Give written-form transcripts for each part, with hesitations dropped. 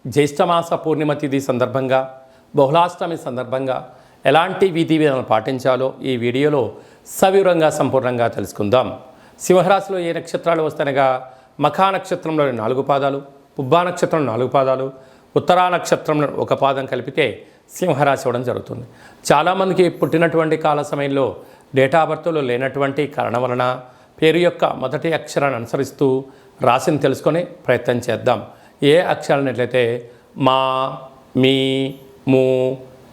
జ్యేష్ఠమాస పూర్ణిమ తిథి సందర్భంగా బహుళాష్టమి సందర్భంగా ఎలాంటి విధి విధానాలు పాటించాలో ఈ వీడియోలో సవివరంగా సంపూర్ణంగా తెలుసుకుందాం. సింహరాశిలో ఏ నక్షత్రాలు వస్తాయనగా మఖా నక్షత్రంలోని 4 పాదాలు, పుబ్బా నక్షత్రం 4 పాదాలు, ఉత్తరా నక్షత్రంలో 1 పాదం కలిపితే సింహరాశి అవ్వడం జరుగుతుంది. చాలామందికి పుట్టినటువంటి కాల సమయంలో డేటా బర్త్లో లేనటువంటి కారణం వలన పేరు యొక్క మొదటి అక్షరాన్ని అనుసరిస్తూ రాశిని తెలుసుకొని ప్రయత్నం చేద్దాం. ఏ అక్షరాలనట్లయితే మా, మీ, ము,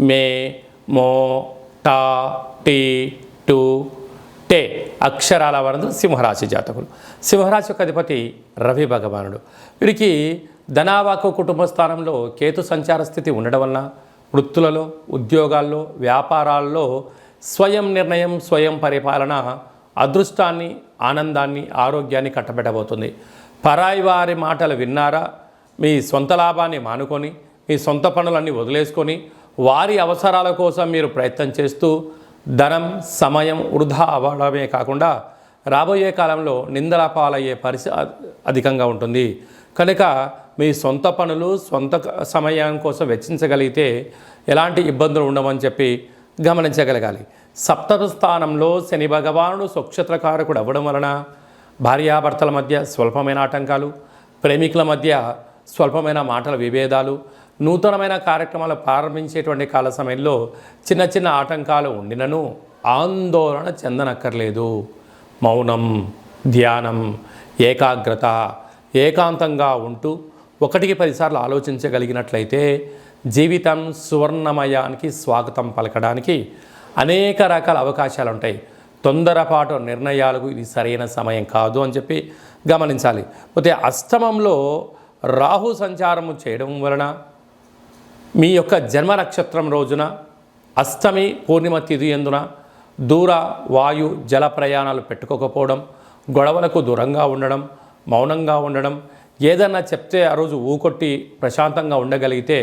మే, మో, టా, టీ, టు, టే అక్షరాల వారు సింహరాశి జాతకులు. సింహరాశి యొక్క అధిపతి రవి భగవానుడు. వీరికి ధనావాకు కుటుంబ స్థానంలో కేతు సంచార స్థితి ఉండడం వలన వృత్తులలో, ఉద్యోగాల్లో, వ్యాపారాల్లో స్వయం నిర్ణయం, స్వయం పరిపాలన అదృష్టాన్ని, ఆనందాన్ని, ఆరోగ్యాన్ని కట్టబెట్టబోతుంది. పరాయి వారి మాటలు విన్నారా, మీ సొంత లాభాన్ని మానుకొని మీ సొంత పనులన్నీ వదిలేసుకొని వారి అవసరాల కోసం మీరు ప్రయత్నం చేస్తూ ధనం, సమయం వృధా అవ్వడమే కాకుండా రాబోయే కాలంలో నిందల పాలయ్యే పరిస్థితి అధికంగా ఉంటుంది. కనుక మీ సొంత పనులు సొంత సమయం కోసం వెచ్చించగలిగితే ఎలాంటి ఇబ్బందులు ఉండవని చెప్పి గమనించగలగాలి. సప్తమ స్థానంలో శని భగవానుడు స్వక్షేత్రకారకుడు అవ్వడం వలన భార్యాభర్తల మధ్య స్వల్పమైన ఆటంకాలు, ప్రేమికుల మధ్య స్వల్పమైన మాటల విభేదాలు, నూతనమైన కార్యక్రమాలు ప్రారంభించేటువంటి కాల సమయంలో చిన్న చిన్న ఆటంకాలు ఉండినను ఆందోళన చెందనక్కర్లేదు. మౌనం, ధ్యానం, ఏకాగ్రత, ఏకాంతంగా ఉంటూ 1కి 10 సార్లు ఆలోచించగలిగినట్లయితే జీవితం సువర్ణమయానికి స్వాగతం పలకడానికి అనేక రకాల అవకాశాలు ఉంటాయి. తొందరపాటు నిర్ణయాలకు ఇది సరైన సమయం కాదు అని చెప్పి గమనించాలి. పోతే అష్టమంలో రాహు సంచారము చేయడం వలన మీ యొక్క జన్మ నక్షత్రం రోజున అష్టమి పూర్ణిమ తిథి ఎందున దూర, వాయు, జల ప్రయాణాలు పెట్టుకోకపోవడం, గొడవలకు దూరంగా ఉండడం, మౌనంగా ఉండడం, ఏదన్నా చెప్తే ఆ రోజు ఊకొట్టి ప్రశాంతంగా ఉండగలిగితే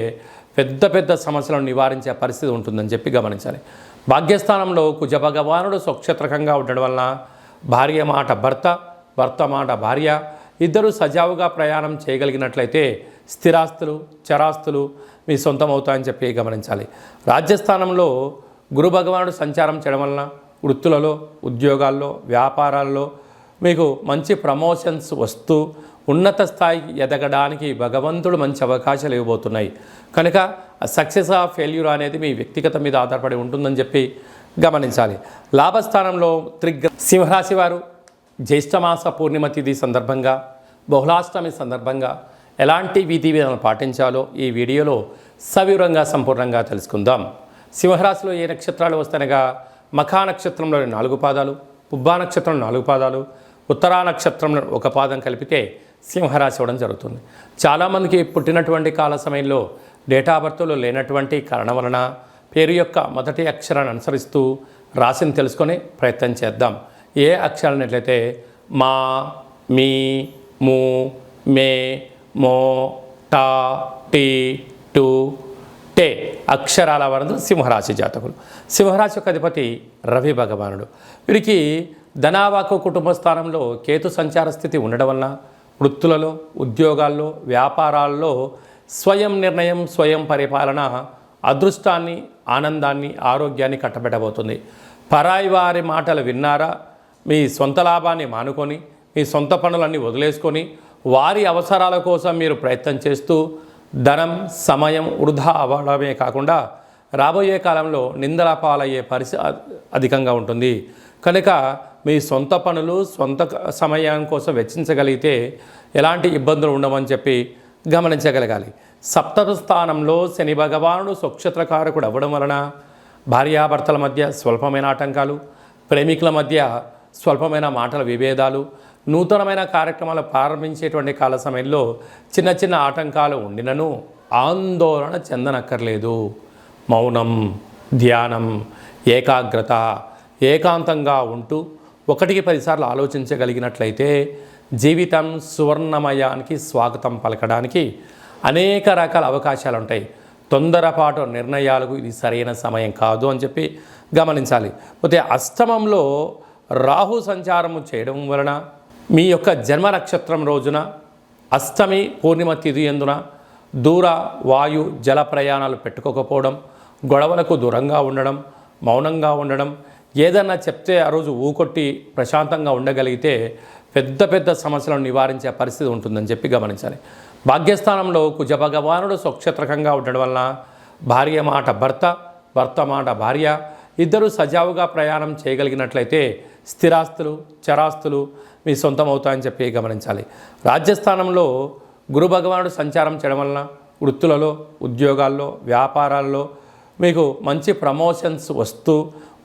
పెద్ద పెద్ద సమస్యలను నివారించే పరిస్థితి ఉంటుందని చెప్పి గమనించాలి. భాగ్యస్థానంలో కుజ భగవానుడు స్వక్షేత్రకంగా ఉండడం వలన భార్య మాట భర్త, భర్త మాట భార్య ఇద్దరు సజావుగా ప్రయాణం చేయగలిగినట్లయితే స్థిరాస్తులు, చరాస్తులు మీ సొంతం అవుతాయని చెప్పి గమనించాలి. రాజ్యస్థానంలో గురు భగవానుడు సంచారం చేయడం వలన వృత్తులలో, ఉద్యోగాల్లో, వ్యాపారాల్లో మీకు మంచి ప్రమోషన్స్ వస్తూ ఉన్నత స్థాయికి ఎదగడానికి భగవంతుడు మంచి అవకాశాలు ఇవ్వబోతున్నాయి. కనుక సక్సెస్ ఆఫ్ ఫెయిల్యూర్ అనేది మీ వ్యక్తిగత మీద ఆధారపడి ఉంటుందని చెప్పి గమనించాలి. లాభస్థానంలో సింహరాశి వారు జ్యేష్ఠమాస పూర్ణిమ తిథి సందర్భంగా బహుళాష్టమి సందర్భంగా ఎలాంటి విధి విధానాలు పాటించాలో ఈ వీడియోలో సవివరంగా సంపూర్ణంగా తెలుసుకుందాం. సింహరాశిలో ఏ నక్షత్రాలు వస్తాయనగా మఖా నక్షత్రంలోని 4 పాదాలు, పుబ్బా నక్షత్రం 4 పాదాలు, ఉత్తరా నక్షత్రంలో 1 పాదం కలిపితే సింహరాశి అవ్వడం జరుగుతుంది. చాలామందికి పుట్టినటువంటి కాల సమయంలో డేటా బర్త్లో లేనటువంటి కారణం వలన పేరు యొక్క మొదటి అక్షరాన్ని అనుసరిస్తూ రాశిని తెలుసుకొని ప్రయత్నం చేద్దాం. ఏ అక్షరాలనట్లయితే మా, మీ, ము, మే, మో, టా, టీ, టు, టే అక్షరాల వారు సింహరాశి జాతకులు. సింహరాశి యొక్క అధిపతి రవి భగవానుడు. వీరికి ధనావాకు కుటుంబ స్థానంలో కేతు సంచార స్థితి ఉండడం వలన వృత్తులలో, ఉద్యోగాల్లో, వ్యాపారాల్లో స్వయం నిర్ణయం, స్వయం పరిపాలన అదృష్టాన్ని, ఆనందాన్ని, ఆరోగ్యాన్ని కట్టబెట్టబోతుంది. పరాయి వారి మాటలు విన్నారా, మీ సొంత లాభాన్ని మానుకొని మీ సొంత పనులన్నీ వదిలేసుకొని వారి అవసరాల కోసం మీరు ప్రయత్నం చేస్తూ ధనం, సమయం వృధా అవ్వడమే కాకుండా రాబోయే కాలంలో నిందల పాలయ్యే పరిస్థితి అధికంగా ఉంటుంది. కనుక మీ సొంత పనులు సొంత సమయం కోసం వెచ్చించగలిగితే ఎలాంటి ఇబ్బందులు ఉండవని చెప్పి గమనించగలగాలి. సప్తమ స్థానంలో శని భగవానుడు స్వక్షేత్రకారకుడు అవ్వడం వలన భార్యాభర్తల మధ్య స్వల్పమైన ఆటంకాలు, ప్రేమికుల మధ్య స్వల్పమైన మాటల విభేదాలు, నూతనమైన కార్యక్రమాలు ప్రారంభించేటువంటి కాల సమయంలో చిన్న చిన్న ఆటంకాలు ఉండినను ఆందోళన చెందనక్కర్లేదు. మౌనం, ధ్యానం, ఏకాగ్రత, ఏకాంతంగా ఉంటూ 1కి 10 సార్లు ఆలోచించగలిగినట్లయితే జీవితం సువర్ణమయానికి స్వాగతం పలకడానికి అనేక రకాల అవకాశాలు ఉంటాయి. తొందరపాటు నిర్ణయాలకు ఇది సరైన సమయం కాదు అని చెప్పి గమనించాలి. పోతే అష్టమంలో రాహు సంచారము చేయడం వలన మీ యొక్క జన్మ నక్షత్రం రోజున అష్టమి పూర్ణిమ తిథి ఎందున దూర వాయు జల ప్రయాణాలు పెట్టుకోకపోవడం, గొడవలకు దూరంగా ఉండడం, మౌనంగా ఉండడం, ఏదన్నా చెప్తే ఆ రోజు ఊకొట్టి ప్రశాంతంగా ఉండగలిగితే పెద్ద పెద్ద సమస్యలను నివారించే పరిస్థితి ఉంటుందని చెప్పి గమనించాలి. భాగ్యస్థానంలో కుజ భగవానుడు స్వక్షేత్రకంగా ఉండడం వలన భార్య మాట భర్త, భర్త మాట భార్య ఇద్దరు సజావుగా ప్రయాణం చేయగలిగినట్లయితే స్థిరాస్తులు, చరాస్తులు మీ సొంతం అవుతాయని చెప్పి గమనించాలి. రాజ్యస్థానంలో గురు భగవానుడు సంచారం చేయడం వలన వృత్తులలో, ఉద్యోగాల్లో, వ్యాపారాల్లో మీకు మంచి ప్రమోషన్స్ వస్తూ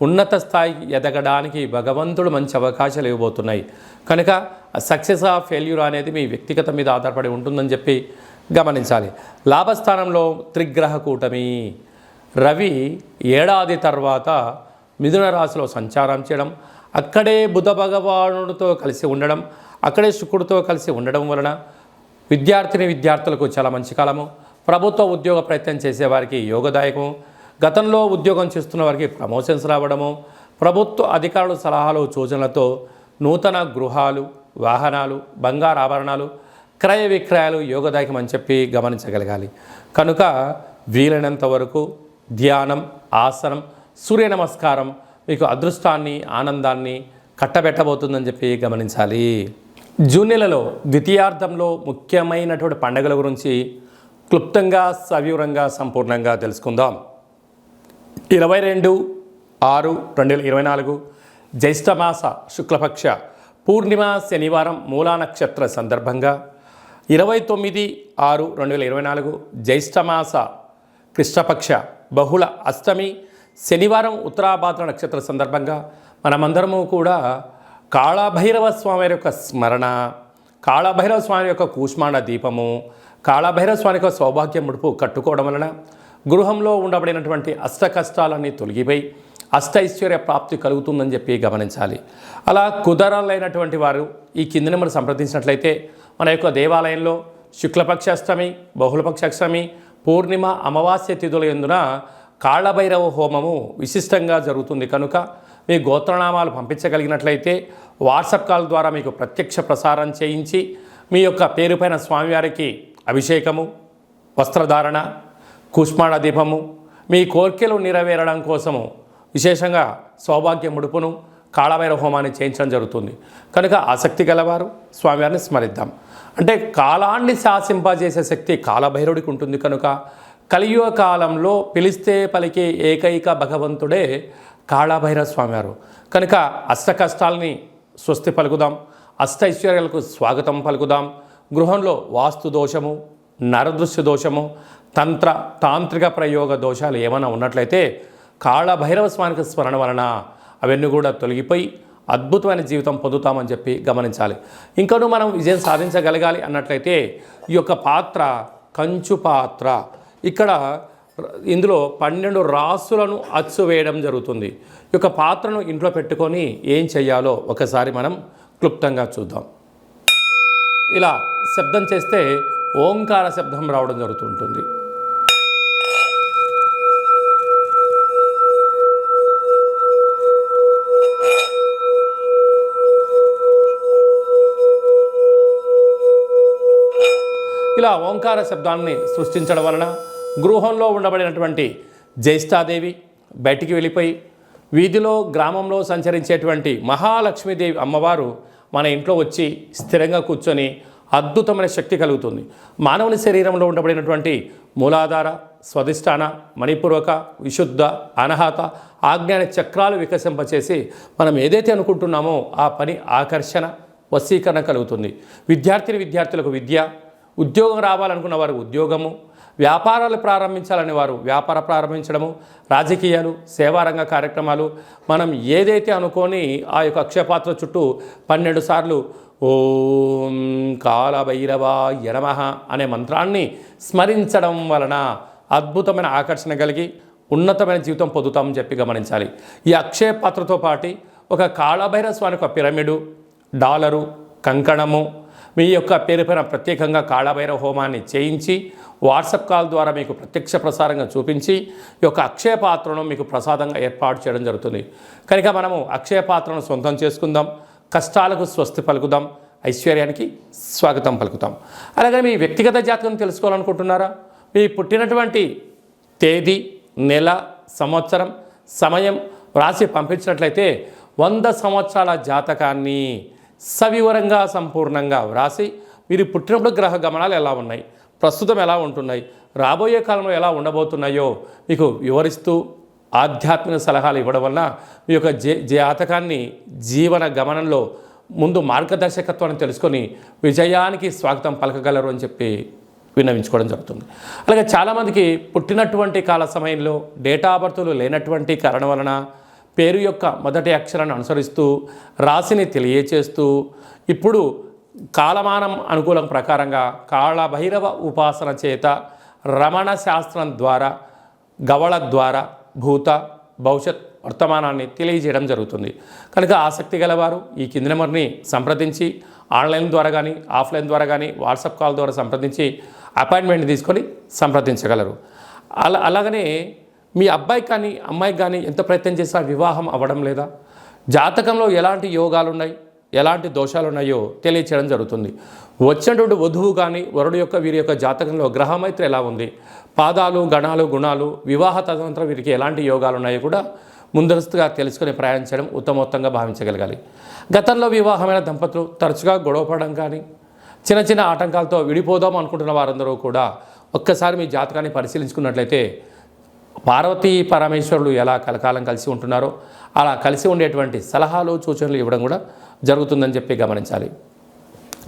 ఉన్నత స్థాయికి ఎదగడానికి భగవంతుడు మంచి అవకాశాలు ఇవ్వబోతున్నాయి. కనుక సక్సెస్ ఆఫ్ ఫెయిల్యూర్ అనేది మీ వ్యక్తిగత మీద ఆధారపడి ఉంటుందని చెప్పి గమనించాలి. లాభస్థానంలో త్రిగ్రహ కూటమి రవి ఏడాది తర్వాత మిథున రాశిలో సంచారం చేయడం, అక్కడే బుధ భగవానుడితో కలిసి ఉండడం, అక్కడే శుక్రుడితో కలిసి ఉండడం వలన విద్యార్థులకు చాలా మంచి కాలము. ప్రభుత్వ ఉద్యోగ ప్రయత్నం చేసేవారికి యోగదాయకము. గతంలో ఉద్యోగం చేస్తున్న వారికి ప్రమోషన్స్ రావడము, ప్రభుత్వ అధికారుల సలహాలు సూచనలతో నూతన గృహాలు, వాహనాలు, బంగారు ఆభరణాలు, క్రయ విక్రయాలు యోగదాయకం అని చెప్పి గమనించగలగాలి. కనుక వీలైనంత వరకు ధ్యానం, ఆసనం, సూర్య నమస్కారం మీకు అదృష్టాన్ని, ఆనందాన్ని కట్టబెట్టబోతుందని చెప్పి గమనించాలి. జూన్ నెలలో ద్వితీయార్థంలో ముఖ్యమైనటువంటి పండుగల గురించి క్లుప్తంగా, సవివరంగా, సంపూర్ణంగా తెలుసుకుందాం. 22/6/2024 జ్యేష్ఠమాస శుక్లపక్ష పూర్ణిమ శనివారం మూలా నక్షత్ర సందర్భంగా 29/6/2024 జ్యేష్ఠమాస కృష్ణపక్ష బహుళ అష్టమి శనివారం ఉత్తరాభాద్ర నక్షత్ర సందర్భంగా మనమందరము కూడా కాళభైరవ స్వామి యొక్క స్మరణ, కాళభైరవ స్వామి యొక్క కూష్మాండ దీపము, కాళభైరవ స్వామి యొక్క సౌభాగ్య ముడుపు కట్టుకోవడం వలన గృహంలో ఉండబడినటువంటి అష్ట కష్టాలన్నీ తొలగిపోయి అష్టైశ్వర్య ప్రాప్తి కలుగుతుందని చెప్పి గమనించాలి. అలా కుదరలైనటువంటి వారు ఈ కింది నెంబర్ సంప్రదించినట్లయితే మన యొక్క దేవాలయంలో శుక్లపక్ష అష్టమి, బహుళపక్ష అష్టమి, పూర్ణిమ, అమావాస్య తిథుల యందున కాళభైరవ హోమము విశిష్టంగా జరుగుతుంది. కనుక మీ గోత్రనామాలు పంపించగలిగినట్లయితే వాట్సాప్ కాల్ ద్వారా మీకు ప్రత్యక్ష ప్రసారం చేయించి మీ యొక్క పేరుపైన స్వామివారికి అభిషేకము, వస్త్రధారణ, కూష్మాండ దీపము, మీ కోర్కెలు నెరవేరడం కోసము విశేషంగా సౌభాగ్య ముడుపును, కాళభైరవ హోమాన్ని చేయించడం జరుగుతుంది. కనుక ఆసక్తి గలవారు స్వామివారిని స్మరిద్దాం. అంటే కాలాన్ని శాసింపజేసే శక్తి కాళభైరవుడికి ఉంటుంది. కనుక కలియుగ కాలంలో పిలిస్తే పలికే ఏకైక భగవంతుడే కాళభైరవ స్వామివారు. కనుక అష్ట కష్టాలని స్వస్తి పలుకుదాం, అష్టైశ్వర్యాలకు స్వాగతం పలుకుదాం. గృహంలో వాస్తు దోషము, నరదృశ్య దోషము, తాంత్రిక ప్రయోగ దోషాలు ఏమైనా ఉన్నట్లయితే కాళభైరవ స్వామికి స్మరణ వలన అవన్నీ కూడా తొలగిపోయి అద్భుతమైన జీవితం పొందుతామని చెప్పి గమనించాలి. ఇంకనూ మనం విజయం సాధించగలగాలి అన్నట్లయితే ఈ యొక్క పాత్ర కంచు పాత్ర, ఇక్కడ ఇందులో 12 రాసులను అచ్చు వేయడం జరుగుతుంది. ఈ యొక్క పాత్రను ఇంట్లో పెట్టుకొని ఏం చెయ్యాలో ఒకసారి మనం క్లుప్తంగా చూద్దాం. ఇలా శబ్దం చేస్తే ఓంకార శబ్దం రావడం జరుగుతుంటుంది. ఇలా ఓంకార శబ్దాన్ని సృష్టించడం వలన గృహంలో ఉండబడినటువంటి జ్యేష్ఠాదేవి బయటికి వెళ్ళిపోయి వీధిలో, గ్రామంలో సంచరించేటువంటి మహాలక్ష్మీదేవి అమ్మవారు మన ఇంట్లో వచ్చి స్థిరంగా కూర్చొని అద్భుతమైన శక్తి కలుగుతుంది. మానవుని శరీరంలో ఉండబడినటువంటి మూలాధార, స్వధిష్టాన, మణిపూర్వక, విశుద్ధ, అనాహత, ఆజ్ఞాన చక్రాలు వికసింపచేసి మనం ఏదైతే అనుకుంటున్నామో ఆ పని ఆకర్షణ, వశీకరణ కలుగుతుంది. విద్యార్థులకు విద్య, ఉద్యోగం రావాలనుకున్న వారు ఉద్యోగము, వ్యాపారాలు ప్రారంభించాలని వారు వ్యాపార ప్రారంభించడము, రాజకీయాలు, సేవారంగ కార్యక్రమాలు, మనం ఏదైతే అనుకొని ఆ యొక్క అక్షయపాత్ర చుట్టూ 12 సార్లు ఓం కాళభైరవాయ నమః అనే మంత్రాన్ని స్మరించడం వలన అద్భుతమైన ఆకర్షణ కలిగి ఉన్నతమైన జీవితం పొందుతామని చెప్పి గమనించాలి. ఈ అక్షయ పాత్రతో పాటు ఒక కాళభైరవ స్వామి యొక్క పిరమిడు, డాలరు, కంకణము మీ యొక్క పేరుపైన ప్రత్యేకంగా కాళభైరవ హోమాన్ని చేయించి వాట్సాప్ కాల్ ద్వారా మీకు ప్రత్యక్ష ప్రసారంగా చూపించి ఈ యొక్క అక్షయ పాత్రను మీకు ప్రసాదంగా ఏర్పాటు చేయడం జరుగుతుంది. కనుక మనము అక్షయ పాత్రను సొంతం చేసుకుందాం, కష్టాలకు స్వస్తి పలుకుదాం, ఐశ్వర్యానికి స్వాగతం పలుకుతాం. అలాగే మీ వ్యక్తిగత జాతకం తెలుసుకోవాలనుకుంటున్నారా? మీ పుట్టినటువంటి తేదీ, నెల, సంవత్సరం, సమయం రాసి పంపించినట్లయితే 100 సంవత్సరాల జాతకాన్ని సవివరంగా సంపూర్ణంగా వ్రాసి మీరు పుట్టినప్పుడు గ్రహ గమనాలు ఎలా ఉన్నాయి, ప్రస్తుతం ఎలా ఉంటున్నాయి, రాబోయే కాలంలో ఎలా ఉండబోతున్నాయో మీకు వివరిస్తూ ఆధ్యాత్మిక సలహాలు ఇవ్వడం వల్ల మీ యొక్క జాతకాన్ని జీవన గమనంలో ముందు మార్గదర్శకత్వాన్ని తెలుసుకొని విజయానికి స్వాగతం పలకగలరు అని చెప్పి విన్నవించుకోవడం జరుగుతుంది. అలాగే చాలామందికి పుట్టినటువంటి కాల సమయంలో డేటా ఆఫ్ బర్త్లు లేనటువంటి కారణం వలన పేరు యొక్క మొదటి అక్షరాన్ని అనుసరిస్తూ రాశిని తెలియచేస్తూ ఇప్పుడు కాలమానం అనుకూలం ప్రకారంగా కాళభైరవ ఉపాసన చేత రమణ శాస్త్రం ద్వారా గవళ ద్వారా భూత భవిష్యత్ వర్తమానాన్ని తెలియజేయడం జరుగుతుంది. కనుక ఆసక్తి గలవారు ఈ కింది నెంబర్ని సంప్రదించి ఆన్లైన్ ద్వారా కానీ ఆఫ్లైన్ ద్వారా కానీ వాట్సాప్ కాల్ ద్వారా సంప్రదించి అపాయింట్మెంట్ తీసుకొని సంప్రదించగలరు. అలాగనే మీ అబ్బాయికి కానీ అమ్మాయికి కానీ ఎంత ప్రయత్నం చేసినా వివాహం అవ్వడం లేదా, జాతకంలో ఎలాంటి యోగాలు ఉన్నాయి, ఎలాంటి దోషాలు ఉన్నాయో తెలియచేయడం జరుగుతుంది. వచ్చినటువంటి వధువు కానీ వరుడు యొక్క వీరి యొక్క జాతకంలో గ్రహమైత్రి ఎలా ఉంది, పాదాలు గణాలు గుణాలు వివాహ తదనంతరం వీరికి ఎలాంటి యోగాలు ఉన్నాయో కూడా ముందస్తుగా తెలుసుకొని ప్రయాణించడం ఉత్తమోత్తంగా భావించగలగాలి. గతంలో వివాహమైన దంపతులు తరచుగా గొడవపడడం కానీ చిన్న చిన్న ఆటంకాలతో విడిపోదాం అనుకుంటున్న వారందరూ కూడా ఒక్కసారి మీ జాతకాన్ని పరిశీలించుకున్నట్లయితే పార్వతీ పరమేశ్వరులు ఎలా కలకాలం కలిసి ఉంటున్నారో అలా కలిసి ఉండేటువంటి సలహాలు సూచనలు ఇవ్వడం కూడా జరుగుతుందని చెప్పి గమనించాలి.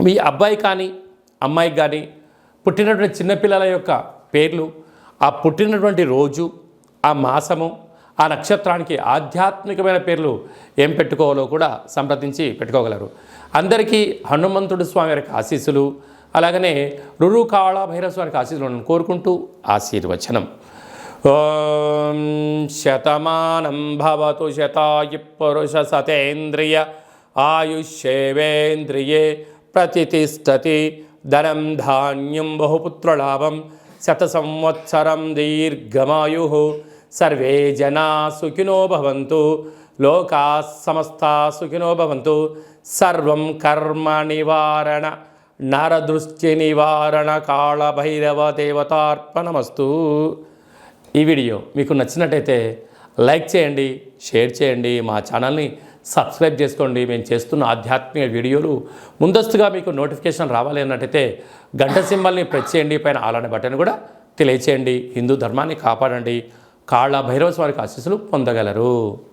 మీ అబ్బాయి కానీ అమ్మాయికి కానీ పుట్టినటువంటి చిన్నపిల్లల యొక్క పేర్లు, ఆ పుట్టినటువంటి రోజు, ఆ మాసము, ఆ నక్షత్రానికి ఆధ్యాత్మికమైన పేర్లు ఏం పెట్టుకోవాలో కూడా సంప్రదించి పెట్టుకోగలరు. అందరికీ హనుమంతుడు స్వామి వారికి ఆశీస్సులు, అలాగనే రురు కాళభైరవ స్వామికి ఆశీస్సులను కోరుకుంటూ ఆశీర్వచనం. ఓం శతమానం భవతు శతాయు పురుష సతేంద్రియ ఆయుష్యేవేంద్రియే ప్రతిష్టతి ధనం ధాన్యం బహుపుత్రలాభం శత సంవత్సరం దీర్ఘమాయు సర్వే జనా సుఖినో భవంతు లోకా సమస్తా సుఖినో భవంతు. సర్వం కర్మ నివారణ నరదృష్టి నివారణ కాళభైరవ దేవతార్పణమస్తు. ఈ వీడియో మీకు నచ్చినట్టయితే లైక్ చేయండి, షేర్ చేయండి, మా ఛానల్ని సబ్స్క్రైబ్ చేసుకోండి. మేము చేస్తున్న ఆధ్యాత్మిక వీడియోలు ముందస్తుగా మీకు నోటిఫికేషన్ రావాలి అన్నట్టయితే గంట సింబల్ని ప్రెస్ చేయండి, పైన ఆల్ అనే బటన్ కూడా తెలియచేయండి. హిందూ ధర్మాన్ని కాపాడండి, కాళభైరవ స్వామికి ఆశీస్సులు పొందగలరు.